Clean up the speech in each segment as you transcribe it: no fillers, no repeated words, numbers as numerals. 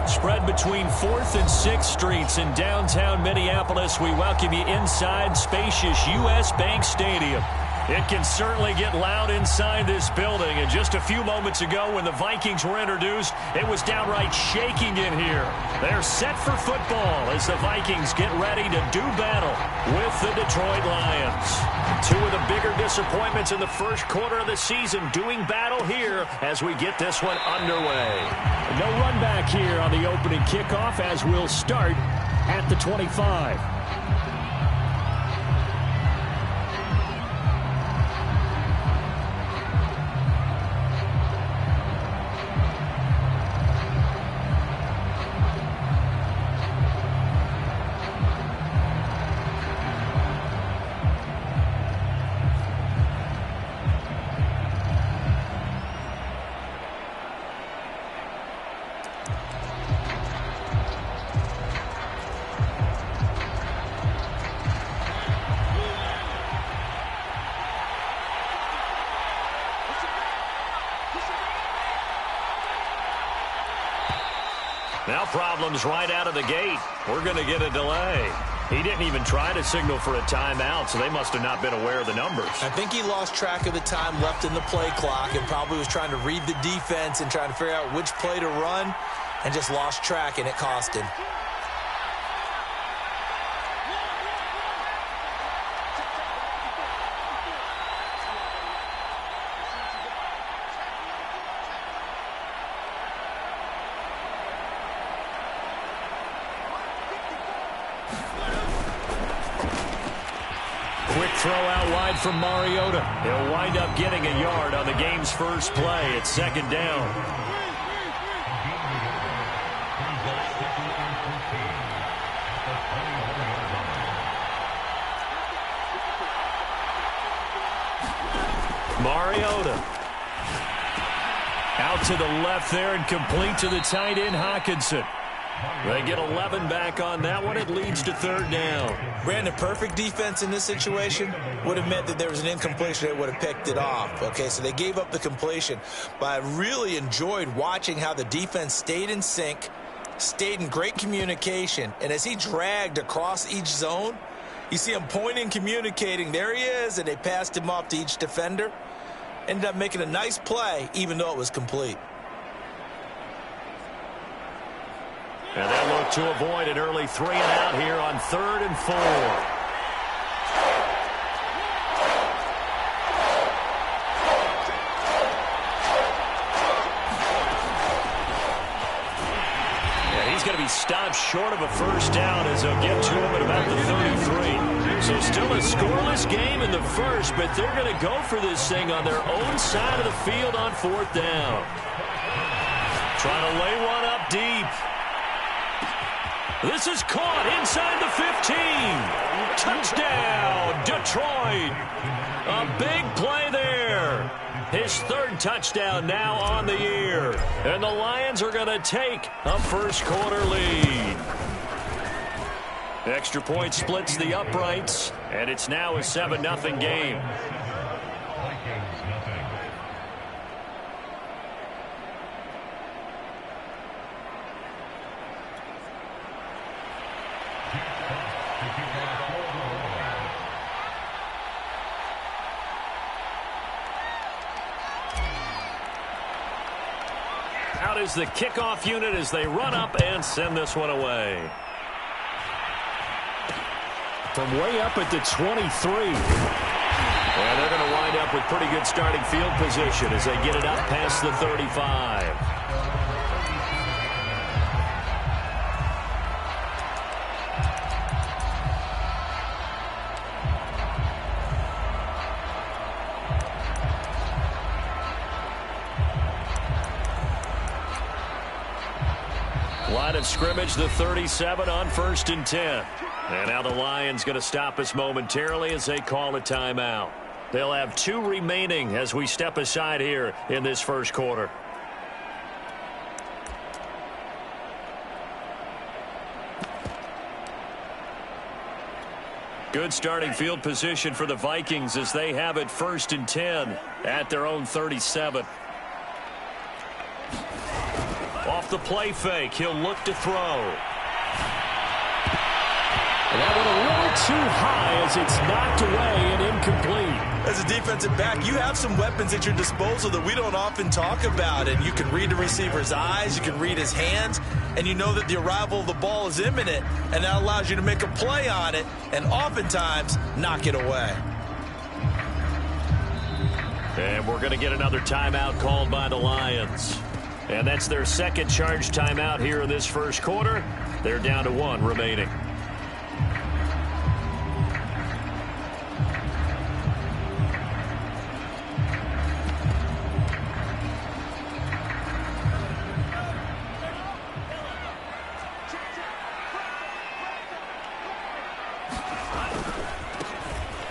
Spread between 4th and 6th Streets in downtown Minneapolis. We welcome you inside spacious U.S. Bank Stadium. It can certainly get loud inside this building. And just a few moments ago when the Vikings were introduced, it was downright shaking in here. They're set for football as the Vikings get ready to do battle with the Detroit Lions. Two of the bigger disappointments in the first quarter of the season doing battle here as we get this one underway. No run back here on the opening kickoff as we'll start at the 25. Now problems right out of the gate. We're going to get a delay. He didn't even try to signal for a timeout, so they must have not been aware of the numbers. I think he lost track of the time left in the play clock and probably was trying to read the defense and trying to figure out which play to run and just lost track, and it cost him. Quick throw out wide from Mariota. He'll wind up getting a yard on the game's first play. It's second down. Mariota. Out to the left there and complete to the tight end, Hockenson. They get 11 back on that one. It leads to third down. Brandon, perfect defense in this situation would have meant that there was an incompletion. They would have picked it off. Okay, so they gave up the completion. But I really enjoyed watching how the defense stayed in sync, stayed in great communication. And as he dragged across each zone, you see him pointing, communicating. There he is, and they passed him off to each defender. Ended up making a nice play, even though it was complete. And they'll look to avoid an early 3 and out here on 3rd and 4. Yeah, he's going to be stopped short of a first down as they'll get to him at about the 33. So still a scoreless game in the first, but they're going to go for this thing on their own side of the field on 4th down. Trying to lay one up deep. This is caught inside the 15. Touchdown, Detroit. A big play there. His third touchdown now on the year. And the Lions are going to take a first quarter lead. Extra point splits the uprights, and it's now a 7-0 game. Out is the kickoff unit as they run up and send this one away. From way up at the 23. And they're going to wind up with pretty good starting field position as they get it up past the 35. Line of scrimmage, the 37 on 1st and 10. And now the Lions going to stop us momentarily as they call a timeout. They'll have 2 remaining as we step aside here in this first quarter. Good starting field position for the Vikings as they have it 1st and 10 at their own 37. Off the play fake, he'll look to throw. And that one a little too high as it's knocked away and incomplete. As a defensive back, you have some weapons at your disposal that we don't often talk about. And you can read the receiver's eyes, you can read his hands, and you know that the arrival of the ball is imminent. And that allows you to make a play on it and oftentimes knock it away. And we're going to get another timeout called by the Lions. And that's their second charge timeout here in this first quarter. They're down to 1 remaining.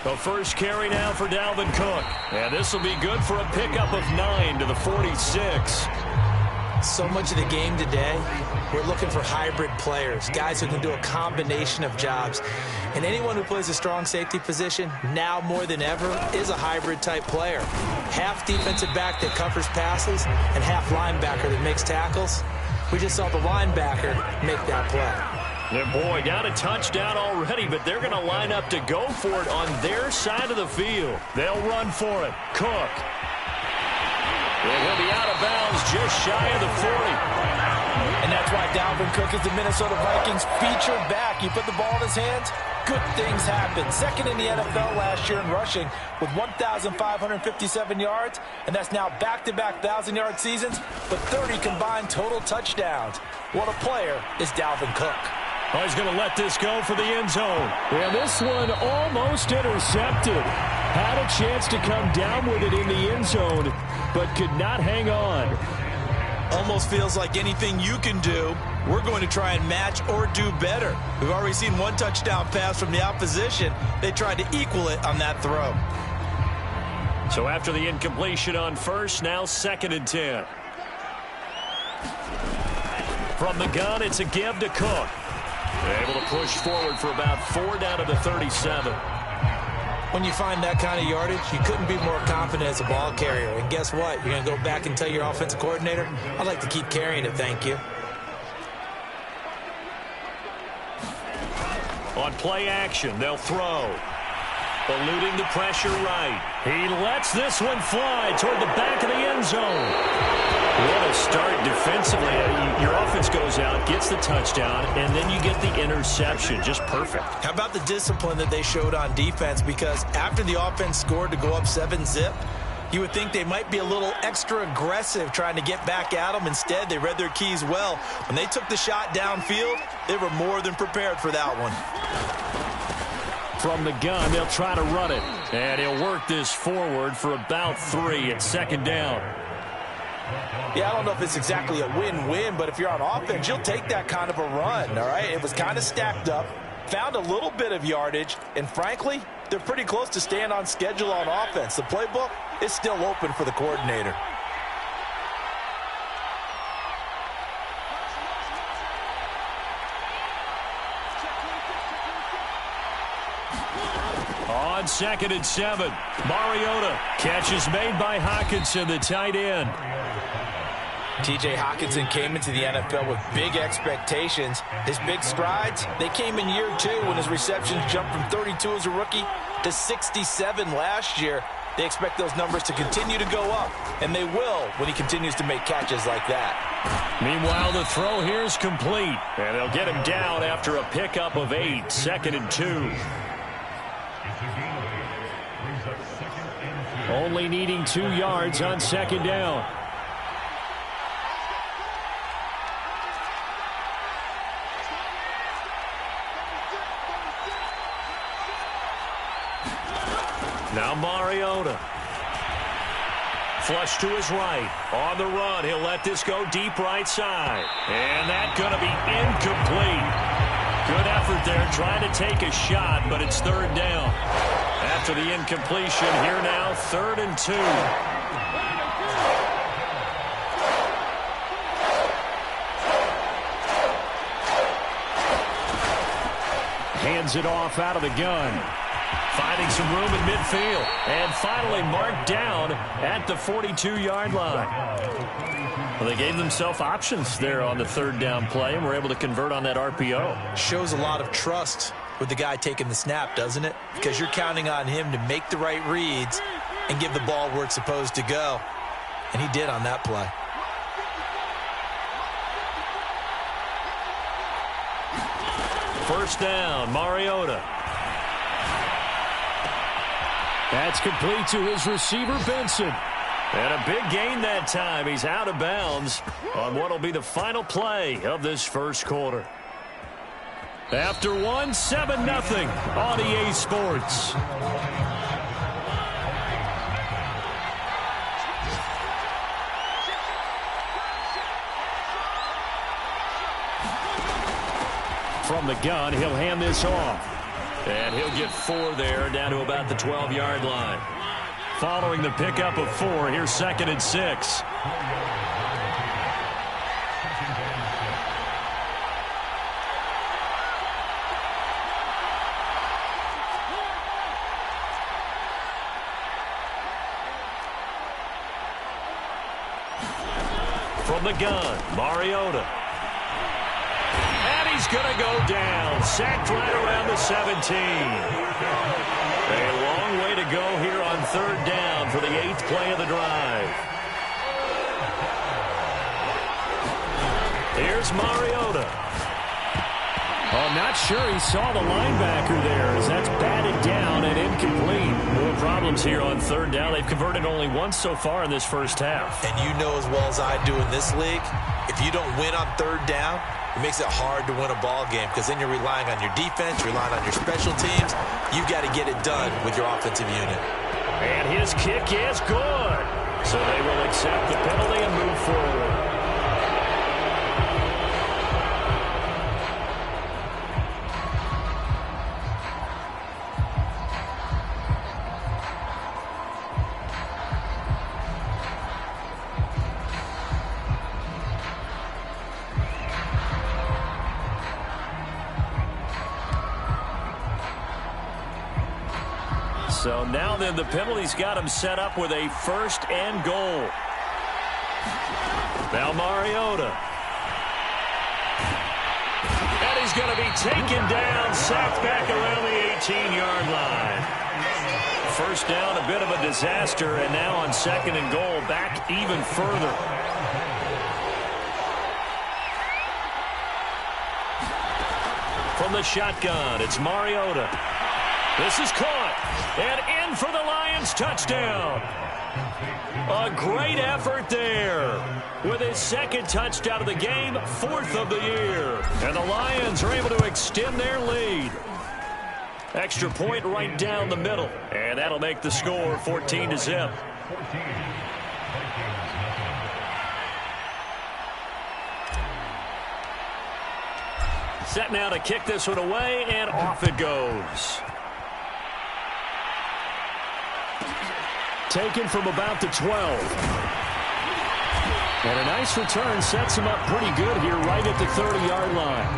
The first carry now for Dalvin Cook. And this will be good for a pickup of 9 to the 46. So much of the game today, we're looking for hybrid players, guys who can do a combination of jobs. And anyone who plays a strong safety position, now more than ever, is a hybrid type player. Half defensive back that covers passes and half linebacker that makes tackles. We just saw the linebacker make that play. And boy, got a touchdown already, but they're going to line up to go for it on their side of the field. They'll run for it. Cook. And he'll be out of bounds just shy of the 40. And that's why Dalvin Cook is the Minnesota Vikings featured back. You put the ball in his hands, good things happen. Second in the NFL last year in rushing with 1,557 yards, and that's now back-to-back 1,000-yard seasons, but 30 combined total touchdowns. What a player is Dalvin Cook. Oh, he's going to let this go for the end zone. And this one almost intercepted. Had a chance to come down with it in the end zone, but could not hang on. Almost feels like anything you can do, we're going to try and match or do better. We've already seen one touchdown pass from the opposition. They tried to equal it on that throw. So after the incompletion on first, now 2nd and 10. From the gun, it's a give to Cook. Able to push forward for about 4 down to the 37. When you find that kind of yardage, you couldn't be more confident as a ball carrier. And guess what? You're going to go back and tell your offensive coordinator, I'd like to keep carrying it, thank you. On play action, they'll throw. Eluding the pressure right. He lets this one fly toward the back of the end zone. What a start defensively. Your offense goes out, gets the touchdown, and then you get the interception. Just perfect. How about the discipline that they showed on defense? Because after the offense scored to go up 7-zip, you would think they might be a little extra aggressive trying to get back at them. Instead, they read their keys well. When they took the shot downfield, they were more than prepared for that one. From the gun, they'll try to run it. And he'll work this forward for about 3 at 2nd down. Yeah, I don't know if it's exactly a win-win, but if you're on offense, you'll take that kind of a run, all right? It was kind of stacked up, found a little bit of yardage, and frankly, they're pretty close to staying on schedule on offense. The playbook is still open for the coordinator. On 2nd and 7, Mariota. Catch is made by Hockenson, the tight end. T.J. Hockenson came into the NFL with big expectations. His big strides, they came in year 2 when his receptions jumped from 32 as a rookie to 67 last year. They expect those numbers to continue to go up, and they will when he continues to make catches like that. Meanwhile, the throw here is complete, and they'll get him down after a pickup of 8, 2nd and 2. Only needing 2 yards on 2nd down. Now Mariota. Flush to his right. On the run, he'll let this go deep right side. And that's going to be incomplete. Good effort there, trying to take a shot, but it's 3rd down. After the incompletion, here now, 3rd and 2. Hands it off out of the gun. Finding some room in midfield. And finally marked down at the 42-yard line. Well, they gave themselves options there on the third down play and were able to convert on that RPO. Shows a lot of trust with the guy taking the snap, doesn't it? Because you're counting on him to make the right reads and give the ball where it's supposed to go. And he did on that play. First down, Mariota. That's complete to his receiver, Benson. And a big gain that time. He's out of bounds on what will be the final play of this first quarter. After one, 7-0 on EA Sports. From the gun, he'll hand this off. And he'll get 4 there, down to about the 12-yard line. Following the pickup of 4, here's 2nd and 6. From the gun, Mariota. And he's going to go down. Sacked right around the 17. A long way to go here on third down for the 8th play of the drive. Here's Mariota. Oh, not sure he saw the linebacker there as that's batted down and incomplete. More problems here on third down. They've converted only once so far in this first half. And you know as well as I do in this league, if you don't win on third down, it makes it hard to win a ball game because then you're relying on your defense, you're relying on your special teams. You've got to get it done with your offensive unit. And his kick is good. So they will accept the penalty and move forward. So now then the penalty's got him set up with a 1st and goal. Now Mariota. And he's going to be taken down, sacked back around the 18-yard line. First down, a bit of a disaster, and now on 2nd and goal, back even further. From the shotgun, it's Mariota. This is caught, and in for the Lions touchdown. A great effort there. With his 2nd touchdown of the game, 4th of the year. And the Lions are able to extend their lead. Extra point right down the middle, and that'll make the score 14-0. Set now to kick this one away, and off it goes. Taken from about the 12. And a nice return sets him up pretty good here right at the 30-yard line.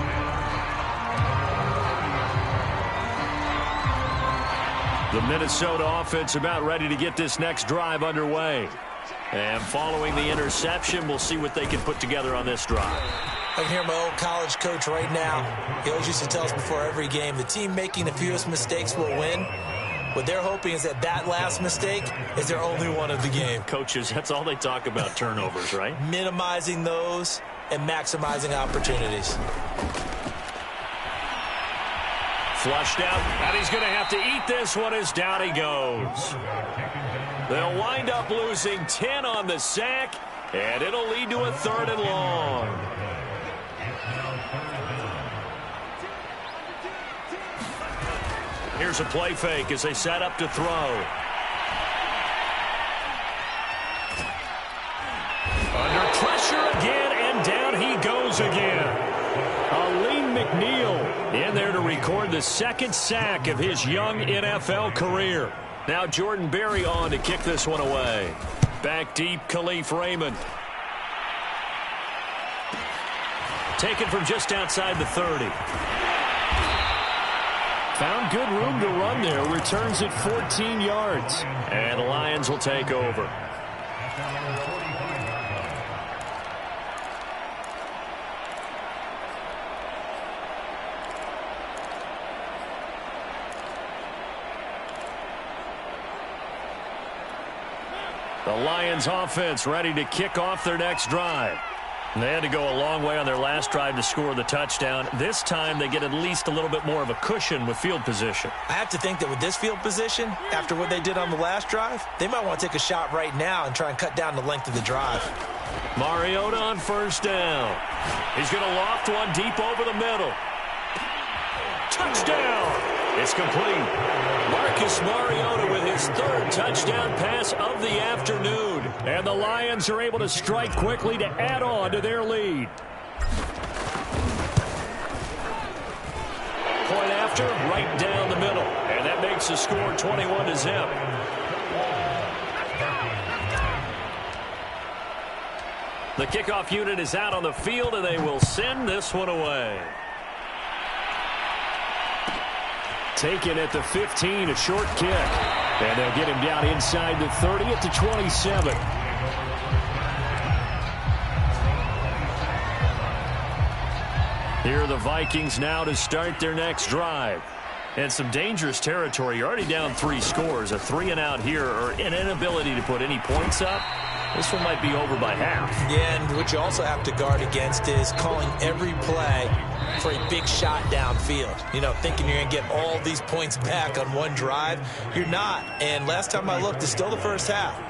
The Minnesota offense about ready to get this next drive underway. And following the interception, we'll see what they can put together on this drive. I can hear my old college coach right now. He always used to tell us before every game, the team making the fewest mistakes will win. What they're hoping is that last mistake is their only one of the game. Coaches, that's all they talk about, turnovers, right? Minimizing those and maximizing opportunities. Flushed out, and he's going to have to eat this one as down he goes. They'll wind up losing 10 on the sack, and it'll lead to a 3rd and long. Here's a play fake as they set up to throw. Under pressure again, and down he goes again. Aleem McNeil in there to record the 2nd sack of his young NFL career. Now Jordan Berry on to kick this one away. Back deep, Khalif Raymond. Taken from just outside the 30. Found good room to run there. Returns it 14 yards. And the Lions will take over. The Lions offense ready to kick off their next drive. They had to go a long way on their last drive to score the touchdown. This time they get at least a little bit more of a cushion with field position. I have to think that with this field position, after what they did on the last drive, they might want to take a shot right now and try and cut down the length of the drive. Mariota on first down. He's going to loft one deep over the middle. Touchdown! It's complete. Marcus Mariota with his third touchdown pass of the afternoon. And the Lions are able to strike quickly to add on to their lead. Point after, right down the middle. And that makes the score 21-0. The kickoff unit is out on the field, and they will send this one away. Taken at the 15, a short kick. And they'll get him down inside the 30 at the 27. Here are the Vikings now to start their next drive. And some dangerous territory. You're already down 3 scores. A 3-and-out here, or an inability to put any points up. This one might be over by half. Yeah, and what you also have to guard against is calling every play for a big shot downfield. You know, thinking you're going to get all these points back on one drive. You're not. And last time I looked, it's still the first half.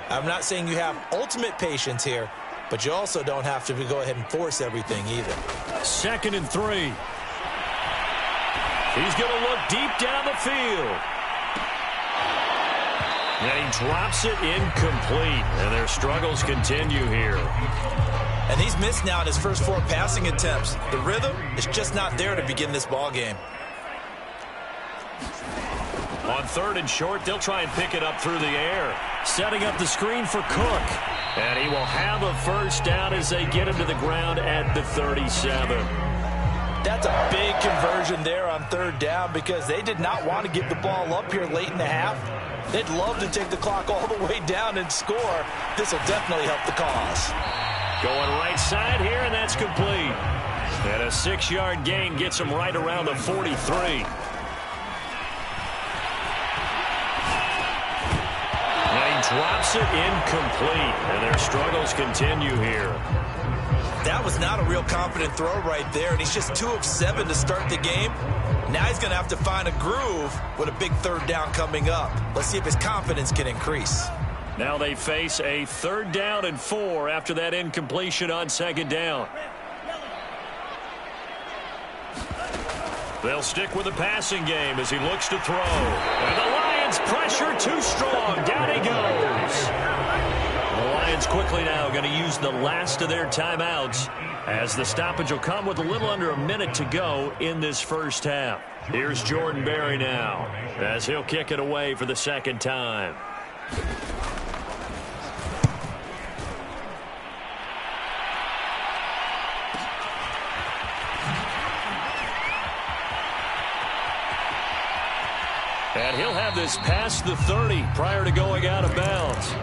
I'm not saying you have ultimate patience here, but you also don't have to go ahead and force everything either. 2nd and 3. He's going to look deep down the field. And he drops it incomplete. And their struggles continue here. And he's missed now in his first 4 passing attempts. The rhythm is just not there to begin this ball game. On 3rd and short, they'll try and pick it up through the air. Setting up the screen for Cook. And he will have a first down as they get him to the ground at the 37. That's a big conversion there on 3rd down because they did not want to give the ball up here late in the half. They'd love to take the clock all the way down and score. This will definitely help the cause. Going right side here, and that's complete. And a 6-yard gain gets him right around the 43. Drops it incomplete, and their struggles continue here. That was not a real confident throw right there, and he's just 2 of 7 to start the game. Now he's going to have to find a groove with a big 3rd down coming up. Let's see if his confidence can increase. Now they face a 3rd down and 4 after that incompletion on 2nd down. They'll stick with the passing game as he looks to throw. And the Lions pressure too strong. Down he goes. The Lions quickly now going to use the last of their timeouts as the stoppage will come with a little under a minute to go in this first half. Here's Jordan Berry now as he'll kick it away for the 2nd time. And he'll have this past the 30 prior to going out of bounds.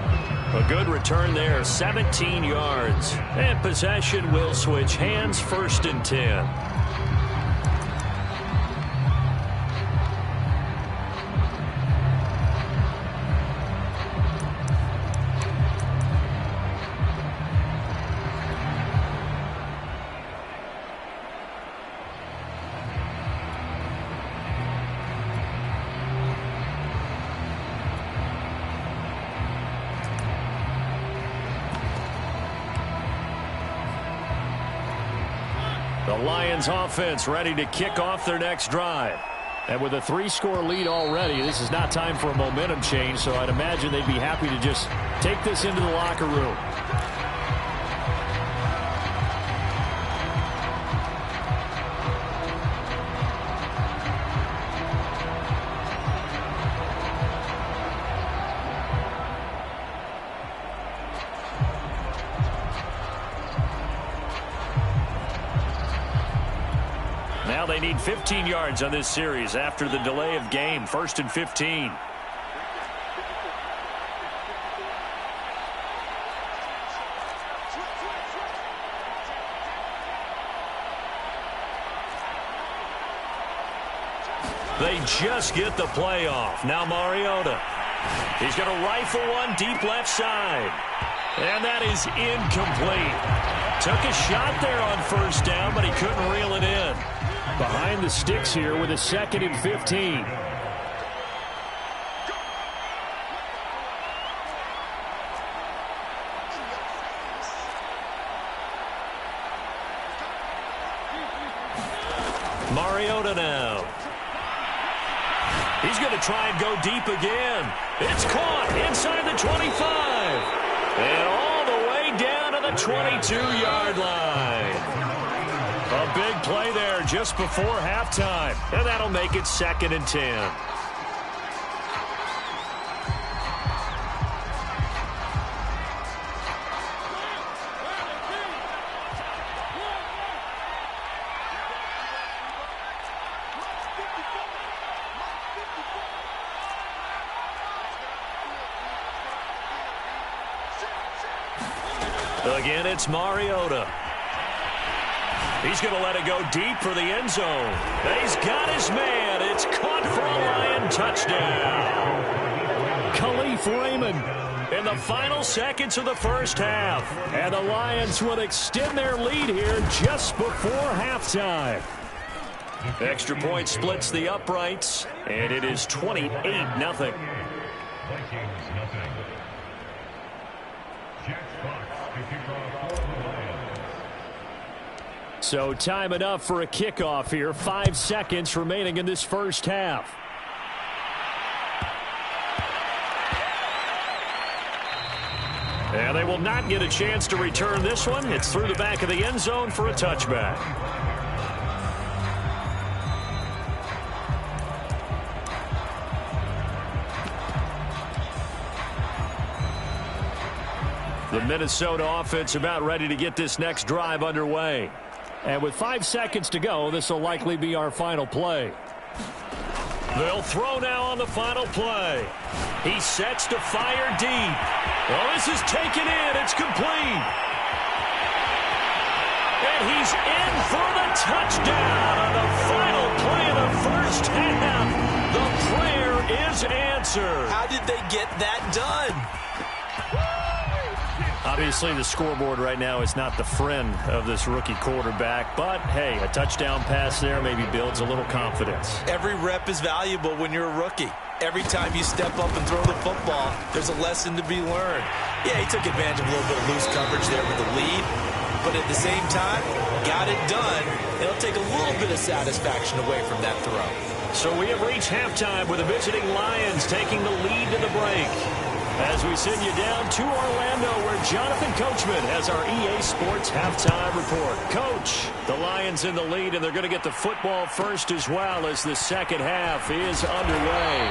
A good return there, 17 yards. And possession will switch hands, 1st and 10. The Lions offense ready to kick off their next drive. And with a 3-score lead already, this is not time for a momentum change, so I'd imagine they'd be happy to just take this into the locker room. Now they need 15 yards on this series after the delay of game. 1st and 15. They just get the play off. Now Mariota. He's going to rifle one deep left side. And that is incomplete. Took a shot there on 1st down, but he couldn't reel it in. Behind the sticks here with a 2nd and 15. Mariota now. He's going to try and go deep again. It's caught inside the 25. And all the way down to the 22-yard line. A big play there just before halftime. And that'll make it 2nd and 10. Again, it's Mariota. He's going to let it go deep for the end zone. He's got his man. It's caught for a Lion touchdown. Khalif Raymond in the final seconds of the 1st half. And the Lions will extend their lead here just before halftime. Extra point splits the uprights, and it is 28-0. So time enough for a kickoff here. 5 seconds remaining in this 1st half. And they will not get a chance to return this one. It's through the back of the end zone for a touchback. The Minnesota offense about ready to get this next drive underway. And with 5 seconds to go, this will likely be our final play. They'll throw now on the final play. He sets to fire deep. Well, this is taken in. It's complete. And he's in for the touchdown on the final play of the 1st half. The prayer is answered. How did they get that done? Obviously, the scoreboard right now is not the friend of this rookie quarterback. But, hey, a touchdown pass there maybe builds a little confidence. Every rep is valuable when you're a rookie. Every time you step up and throw the football, there's a lesson to be learned. Yeah, he took advantage of a little bit of loose coverage there with the lead. But at the same time, got it done. It'll take a little bit of satisfaction away from that throw. So we have reached halftime with the visiting Lions taking the lead to the break. As we send you down to Orlando, where Jonathan Coachman has our EA Sports halftime report. Coach, the Lions in the lead, and they're going to get the football first as well as the 2nd half is underway.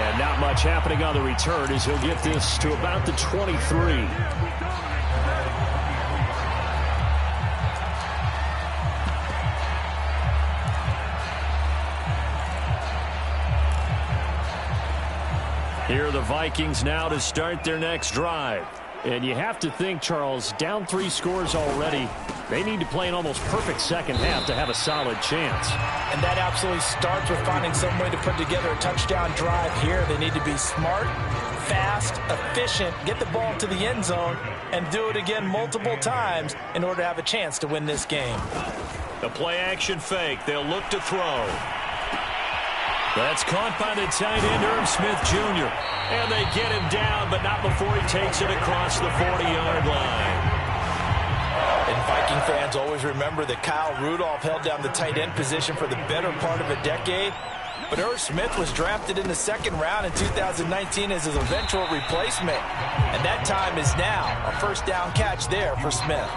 And not much happening on the return as he'll get this to about the 23. Here are the Vikings now to start their next drive. And you have to think, Charles, down 3 scores already. They need to play an almost perfect 2nd half to have a solid chance. And that absolutely starts with finding some way to put together a touchdown drive here. They need to be smart, fast, efficient, get the ball to the end zone, and do it again multiple times in order to have a chance to win this game. The play-action fake. They'll look to throw. That's caught by the tight end, Irv Smith Jr. And they get him down, but not before he takes it across the 40-yard line. And Viking fans always remember that Kyle Rudolph held down the tight end position for the better part of a decade. But Irv Smith was drafted in the 2nd round in 2019 as his eventual replacement. And that time is now. A 1st down catch there for Smith.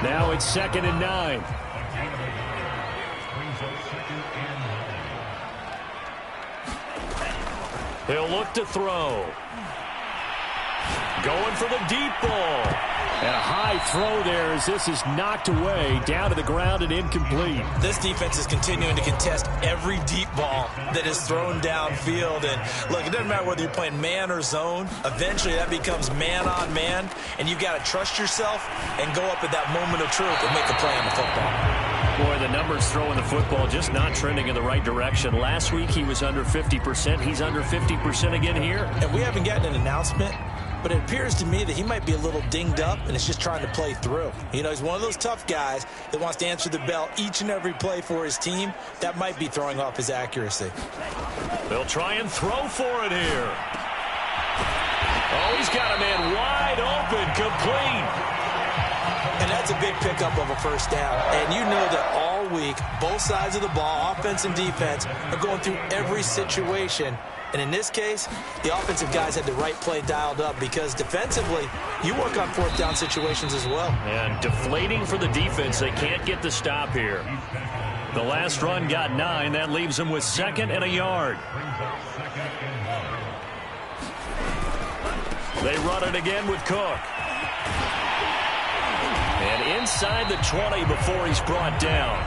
Now it's 2nd and 9. He'll look to throw. Going for the deep ball. And a high throw there as this is knocked away, down to the ground and incomplete. This defense is continuing to contest every deep ball that is thrown downfield. And look, it doesn't matter whether you're playing man or zone. Eventually that becomes man on man, and you've got to trust yourself and go up at that moment of truth and make a play on the football. Boy, the numbers throwing the football just not trending in the right direction. Last week he was under 50%. He's under 50% again here. And we haven't gotten an announcement, but it appears to me that he might be a little dinged up and is just trying to play through. You know, he's one of those tough guys that wants to answer the bell each and every play for his team. That might be throwing off his accuracy. They'll try and throw for it here. Oh, he's got a man wide open, complete. And that's a big pickup of a first down. And you know that all week, both sides of the ball, offense and defense, are going through every situation. And in this case, the offensive guys had the right play dialed up because defensively, you work on fourth down situations as well. And deflating for the defense. They can't get the stop here. The last run got 9. That leaves them with 2nd and a yard. They run it again with Cook. And inside the 20 before he's brought down.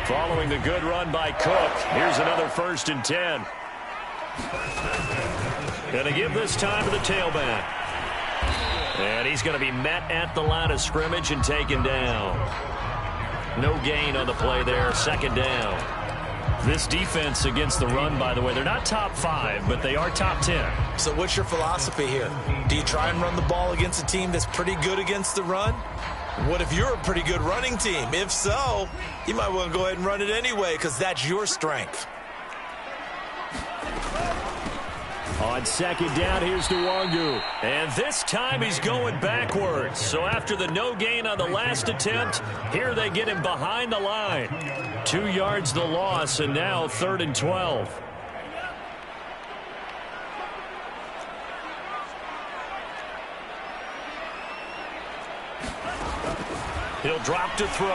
Following the good run by Cook, here's another 1st and 10. Going to give this time to the tailback. And he's going to be met at the line of scrimmage and taken down. No gain on the play there, 2nd down. This defense against the run, by the way, they're not top 5, but they are top 10. So what's your philosophy here? Do you try and run the ball against a team that's pretty good against the run? What if you're a pretty good running team? If so, you might want to go ahead and run it anyway because that's your strength. On 2nd down, here's Nwangu. And this time he's going backwards. So after the no gain on the last attempt, here they get him behind the line. 2 yards the loss, and now 3rd and 12. He'll drop to throw.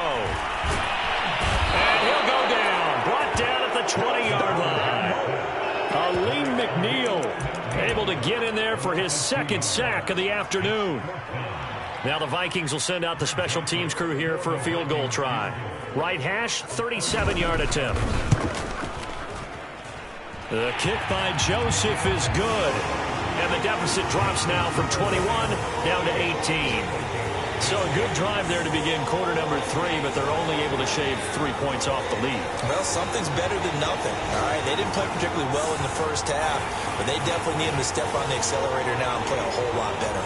And he'll go down. Brought down at the 20-yard line. Aleem McNeil able to get in there for his 2nd sack of the afternoon. Now the Vikings will send out the special teams crew here for a field goal try. Right hash, 37-yard attempt. The kick by Joseph is good. And the deficit drops now from 21 down to 18. So a good drive there to begin quarter number 3, but they're only able to shave 3 points off the lead. Well, something's better than nothing. All right, they didn't play particularly well in the first half, but they definitely need them to step on the accelerator now and play a whole lot better.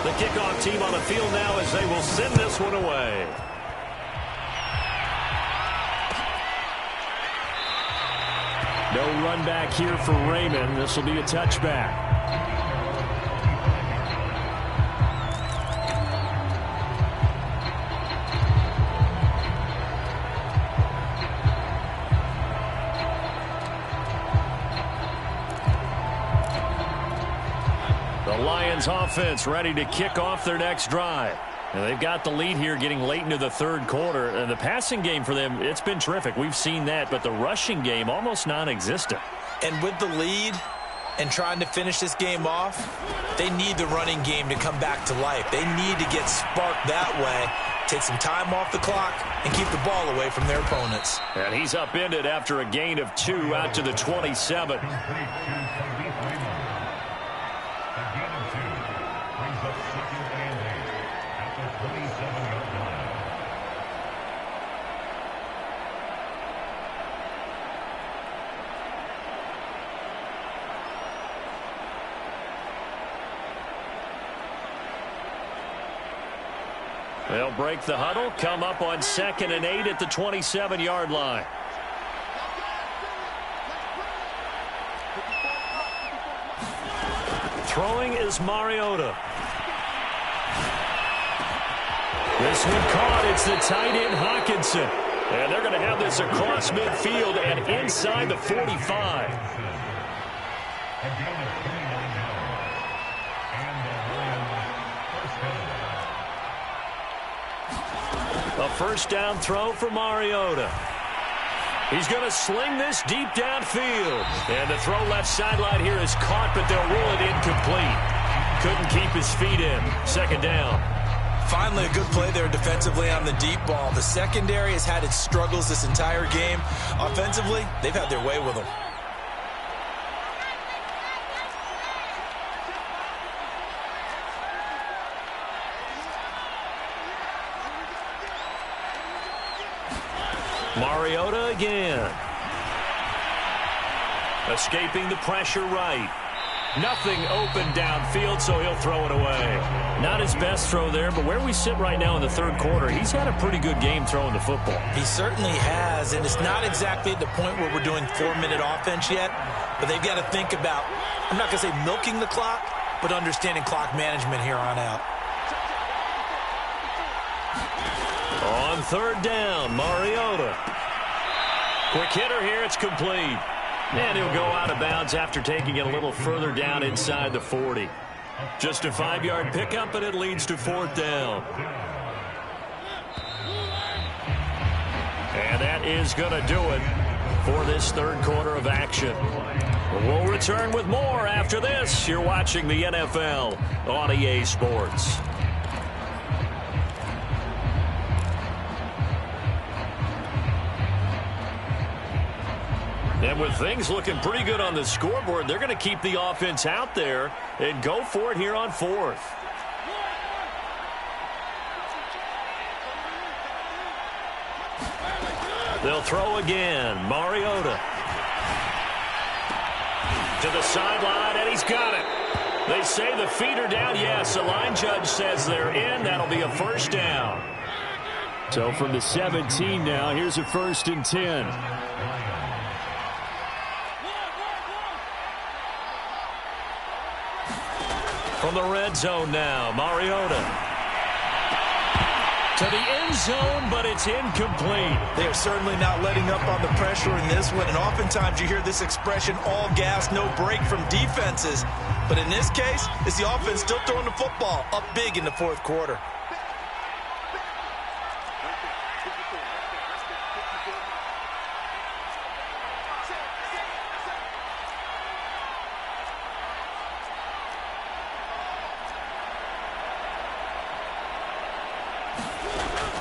The kickoff team on the field now as they will send this one away. No run back here for Raymond. This will be a touchback. The Lions offense ready to kick off their next drive. And they've got the lead here getting late into the 3rd quarter. And the passing game for them, it's been terrific. We've seen that, but the rushing game almost non-existent. And with the lead and trying to finish this game off, they need the running game to come back to life. They need to get sparked that way, take some time off the clock, and keep the ball away from their opponents. And he's upended after a gain of 2 out to the 27. They'll break the huddle, come up on 2nd and 8 at the 27-yard line. Throwing is Mariota. This one caught. It's the tight end Hawkinson. And they're going to have this across midfield and inside the 45. A 1st down throw for Mariota. He's going to sling this deep downfield. And the throw left sideline here is caught, but they'll rule it incomplete. Couldn't keep his feet in. Second down. Finally, a good play there defensively on the deep ball. The secondary has had its struggles this entire game. Offensively, they've had their way with them. Mariota again. Escaping the pressure right. Nothing open downfield, so he'll throw it away. Not his best throw there, but where we sit right now in the third quarter, he's had a pretty good game throwing the football. He certainly has, and it's not exactly at the point where we're doing 4-minute offense yet, but they've got to think about, I'm not going to say milking the clock, but understanding clock management here on out. On third down, Mariota. Quick hitter here, it's complete. And he'll go out of bounds after taking it a little further down inside the 40. Just a 5-yard pickup, and it leads to fourth down. And that is going to do it for this third quarter of action. We'll return with more after this. You're watching the NFL on EA Sports. And with things looking pretty good on the scoreboard, they're going to keep the offense out there and go for it here on fourth. They'll throw again. Mariota. To the sideline, and he's got it. They say the feet are down. Yes, the line judge says they're in. That'll be a first down. So from the 17 now, here's a 1st and 10. From the red zone now, Mariota. To the end zone, but it's incomplete. They are certainly not letting up on the pressure in this one, and oftentimes you hear this expression, all gas, no break from defenses. But in this case, it's the offense still throwing the football up big in the fourth quarter.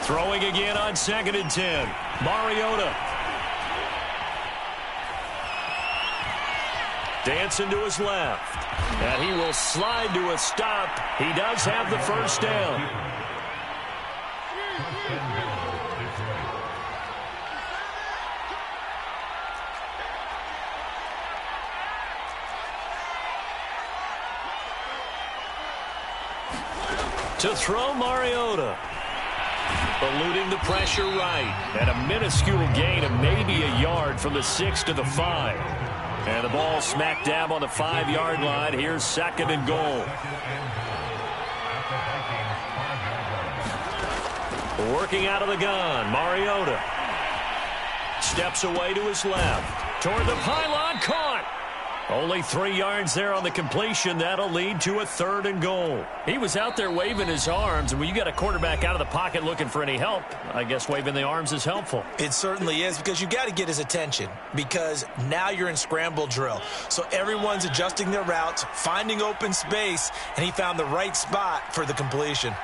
Throwing again on 2nd and 10. Mariota. Dancing to his left. And he will slide to a stop. He does have the first down. To throw, Mariota. Eluding the pressure right. And a minuscule gain of maybe a yard from the 6 to the 5. And the ball smack dab on the 5-yard line. Here's 2nd and goal. Working out of the gun, Mariota. Steps away to his left. Toward the pylon, caught. Only 3 yards there on the completion. That'll lead to a 3rd and goal. He was out there waving his arms, and when you got a quarterback out of the pocket looking for any help, I guess waving the arms is helpful. It certainly is, because you got to get his attention, because now you're in scramble drill. So everyone's adjusting their routes, finding open space, and he found the right spot for the completion.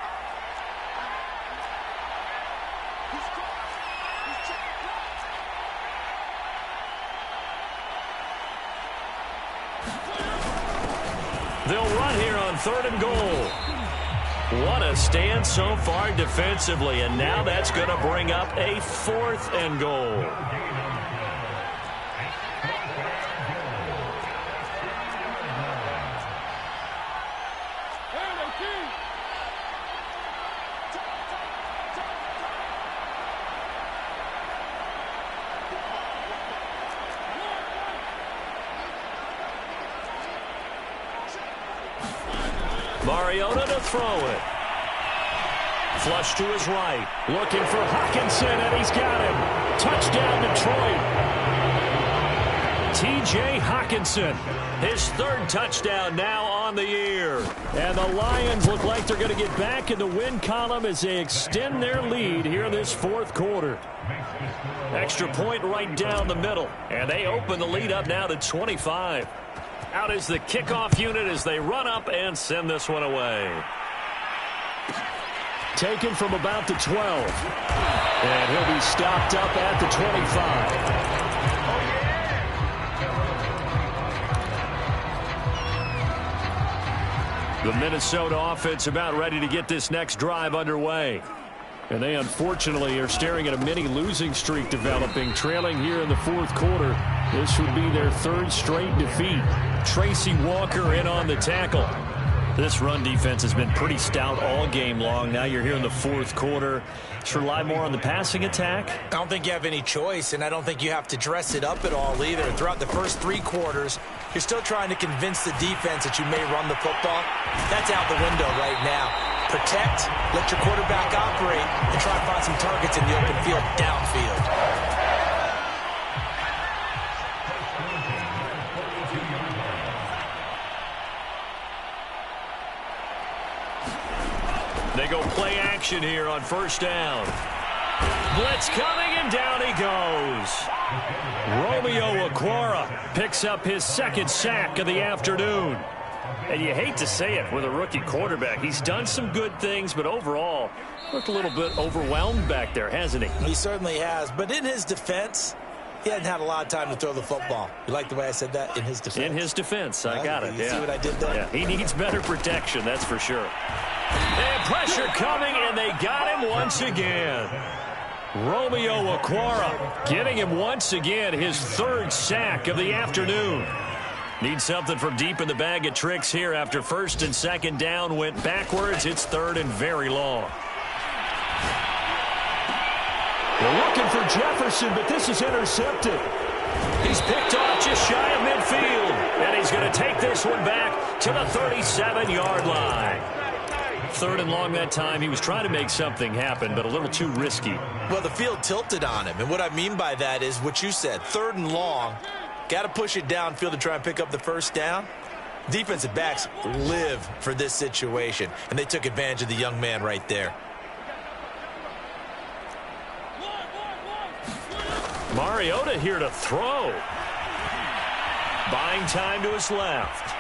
They'll run here on 3rd and goal. What a stand so far defensively, and now that's going to bring up a 4th and goal. Mariota to throw it. Flush to his right. Looking for Hockenson, and he's got him. Touchdown, Detroit. T.J. Hawkinson, his third touchdown now on the year. And the Lions look like they're going to get back in the win column as they extend their lead here in this fourth quarter. Extra point right down the middle. And they open the lead up now to 25. Out is the kickoff unit as they run up and send this one away. Taken from about the 12. And he'll be stopped up at the 25. The Minnesota offense about ready to get this next drive underway. And they unfortunately are staring at a mini losing streak developing, trailing here in the fourth quarter. This would be their third straight defeat. Tracy Walker in on the tackle. This run defense has been pretty stout all game long. Now you're here in the fourth quarter. Should rely more on the passing attack? I don't think you have any choice, and I don't think you have to dress it up at all either. Throughout the first three quarters, you're still trying to convince the defense that you may run the football. That's out the window right now. Protect, let your quarterback operate, and try to find some targets in the open field downfield. They go play action here on first down. Blitz coming, and down he goes. Romeo Okwara picks up his second sack of the afternoon. And you hate to say it with a rookie quarterback. He's done some good things, but overall, looked a little bit overwhelmed back there, hasn't he? He certainly has. But in his defense, he hadn't had a lot of time to throw the football. You like the way I said that? In his defense? In his defense. I got it. You see what I did there? Yeah, he needs better protection, that's for sure. And pressure coming, and they got him once again. Romeo Okwara getting him once again, his third sack of the afternoon. Needs something from deep in the bag of tricks here after first and second down went backwards. It's third and very long. They're looking for Jefferson, but this is intercepted. He's picked off just shy of midfield, and he's going to take this one back to the 37-yard line. Third and long that time. He was trying to make something happen, but a little too risky. Well, the field tilted on him, and what I mean by that is what you said. Third and long, got to push it downfield to try and pick up the first down. Defensive backs live for this situation, and they took advantage of the young man right there. Mariota here to throw. Buying time to his left.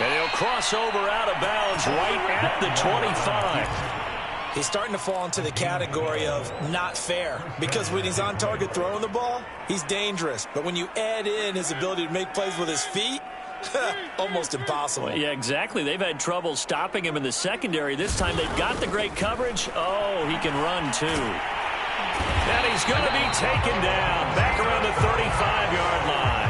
And he'll cross over out of bounds right at the 25. He's starting to fall into the category of not fair, because when he's on target throwing the ball, he's dangerous. But when you add in his ability to make plays with his feet, almost impossible. Well, yeah, exactly. They've had trouble stopping him in the secondary. This time they've got the great coverage. Oh, he can run too. And he's going to be taken down back around the 35-yard line.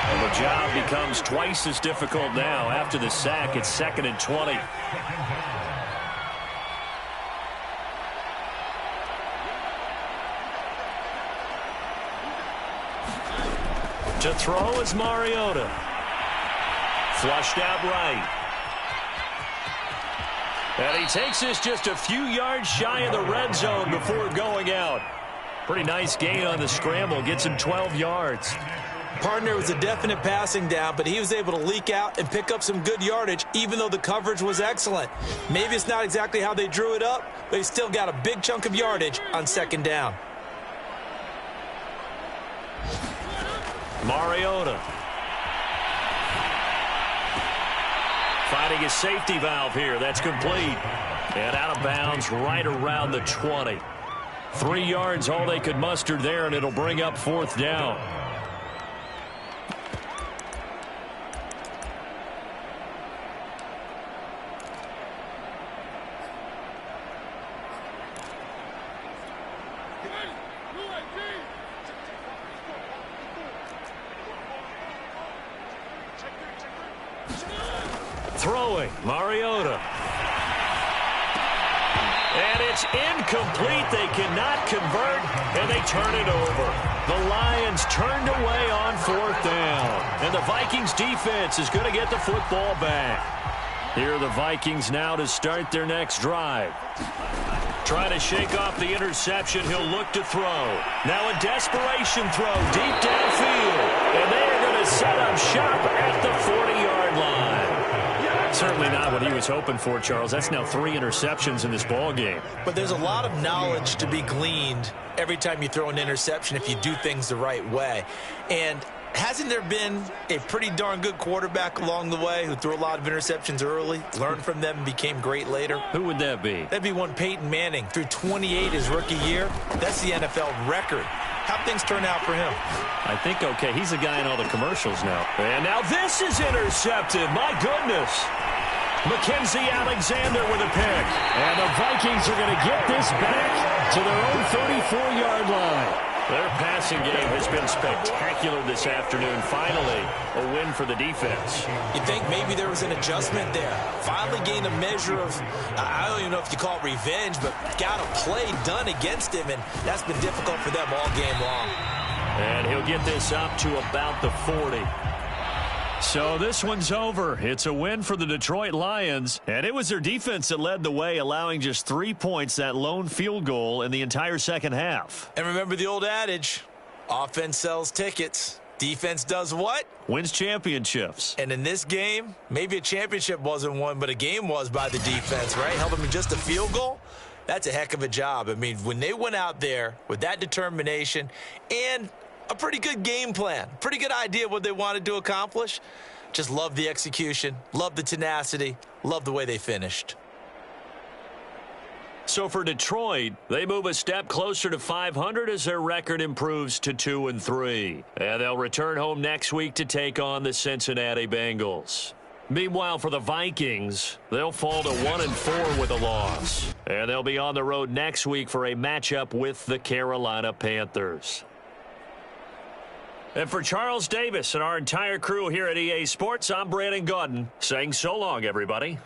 And the job becomes twice as difficult now. After the sack, it's 2nd and 20. To throw is Mariota. Flushed out right. And he takes this just a few yards shy of the red zone before going out. Pretty nice gain on the scramble. Gets him 12 yards. Partner was a definite passing down, but he was able to leak out and pick up some good yardage, even though the coverage was excellent. Maybe it's not exactly how they drew it up, but he still got a big chunk of yardage on second down. Mariota. Finding his safety valve here. That's complete. And out of bounds right around the 20. 3 yards all they could muster there, and it'll bring up fourth down. Throwing, Mariota. And it's incomplete. They cannot convert, and they turn it over. The Lions turned away on fourth down. And the Vikings defense is going to get the football back. Here are the Vikings now to start their next drive. Trying to shake off the interception. He'll look to throw. Now a desperation throw deep downfield. And they are going to set up shop at the 40-yard line. Certainly not what he was hoping for, Charles. That's now 3 interceptions in this ball game. But there's a lot of knowledge to be gleaned every time you throw an interception if you do things the right way. And hasn't there been a pretty darn good quarterback along the way who threw a lot of interceptions early, learned from them, and became great later? Who would that be? That'd be one Peyton Manning. Threw 28 his rookie year. That's the NFL record. How'd things turn out for him? I think okay. He's a guy in all the commercials now. And now this is intercepted. My goodness. Mackenzie Alexander with a pick. And the Vikings are going to get this back to their own 34-yard line. Their passing game has been spectacular this afternoon. Finally, a win for the defense. You think maybe there was an adjustment there. Finally gained a measure of, I don't even know if you call it revenge, but got a play done against him, and that's been difficult for them all game long. And he'll get this up to about the 40. So this one's over. It's a win for the Detroit Lions, and it was their defense that led the way, allowing just 3 points, that lone field goal in the entire second half. And remember the old adage, offense sells tickets. Defense does what? Wins championships. And in this game, maybe a championship wasn't won, but a game was by the defense, right? Held them in just a field goal. That's a heck of a job. I mean, when they went out there with that determination and a pretty good game plan, pretty good idea of what they wanted to accomplish. Just love the execution, love the tenacity, love the way they finished. So for Detroit, they move a step closer to 500 as their record improves to 2-3. And they'll return home next week to take on the Cincinnati Bengals. Meanwhile, for the Vikings, they'll fall to 1-4 with a loss. And they'll be on the road next week for a matchup with the Carolina Panthers. And for Charles Davis and our entire crew here at EA Sports, I'm Brandon Gaudin saying so long, everybody.